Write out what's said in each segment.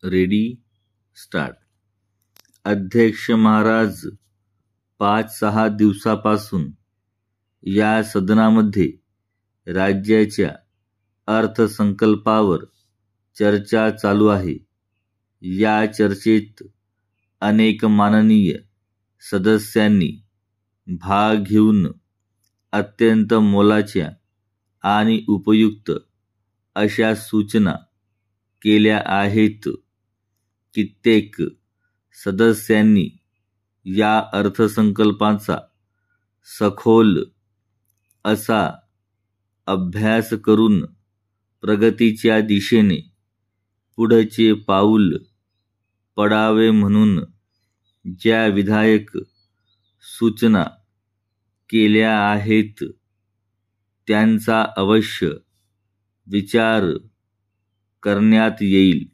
Ready start. अध्यक्ष महाराज 5-6 दिवसापासून या सदनामध्ये राज्याच्या अर्थसंकल्पावर चर्चा चालू आहे. या चर्चेत अनेक माननीय सदस्यांनी भाग घेऊन अत्यंत मोलाच्या आणि उपयुक्त अशा सूचना केल्या आहेत. कित्येक सदस्यांनी या अर्थसंकल्पाचा सखोल असा अभ्यास करून प्रगतीच्या दिशेने पुढचे पाऊल पडावे म्हणून ज्या विधायक सूचना केल्या आहेत त्यांचा अवश्य विचार करण्यात येईल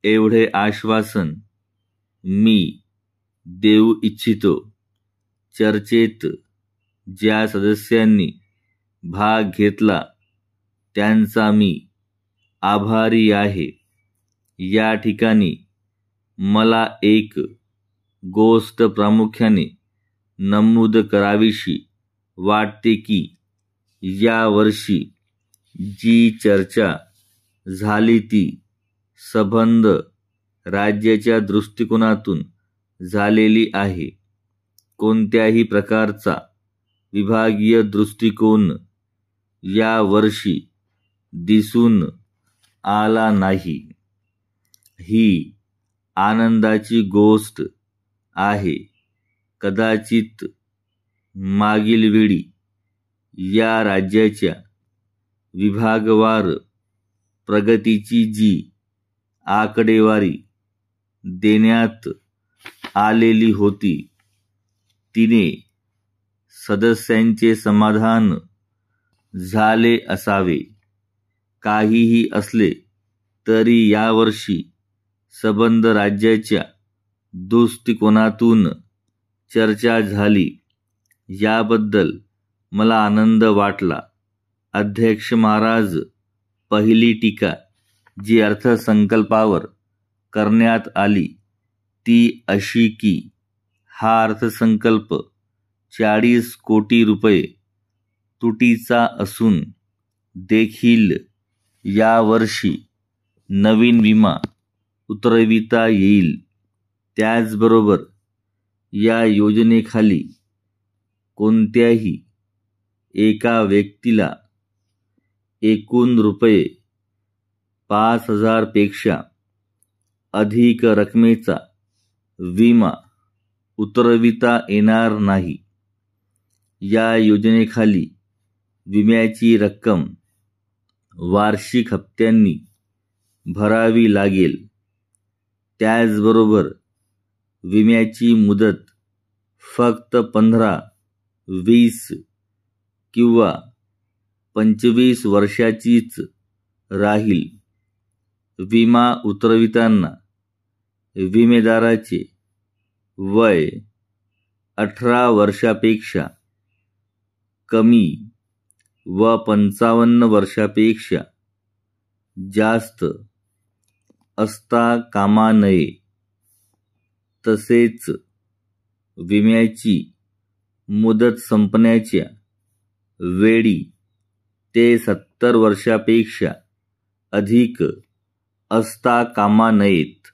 एवढे आश्वासन मी देऊ इच्छितो. चर्चेत ज्या सदस्यांनी भाग घेतला त्यांचा मी आभारी आहे. या ठिकाणी मला एक गोष्ट प्रामुख्याने नमूद करावीशी वाटते की या वर्षी जी चर्चा झाली ती सबंध राज्याच्या दृष्टिकोनातून झालेली आहे. कोणत्याही प्रकारचा विभागीय दृष्टिकोन या वर्षी दिसून आला नाही. ही आनंदाची गोष्ट आहे. कदाचित मागील वेळी या राज्याच्या विभागवार प्रगतीची जी आकडेवारी देण्यात आलेली होती तिने सदस्यांचे समाधान झाले असावे. काहीही असले तरी यावर्षी सबंध राज्याच्या दृष्टिकोनातून चर्चा झाली याबद्दल मला आनंद वाटला. अध्यक्ष महाराज, पहिली टीका जी अर्थसंकल्पावर करण्यात आली ती अशी की हा अर्थसंकल्प 40 कोटी रुपये तुटीचा असून देखील यावर्षी नवीन विमा उतरविता येईल. त्याचबरोबर या योजनेखाली कोणत्याही एका व्यक्तीला एकूण रुपये 5,000 पेक्षा अधिक रकमेचा विमा उतरविता येणार नाही. या योजनेखाली विम्याची रक्कम वार्षिक हप्त्यांनी भरावी लागेल. त्याचबरोबर विम्याची मुदत फक्त 15, 20 किंवा 25 वर्षाचीच राहील. विमा उतरविताना विमेदाराचे वय 18 वर्षापेक्षा कमी व 55 वर्षापेक्षा जास्त असता कामा नये. तसेच विम्याची मुदत संपण्याच्या वेळी ते 70 वर्षापेक्षा अधिक असता कामा नयेत.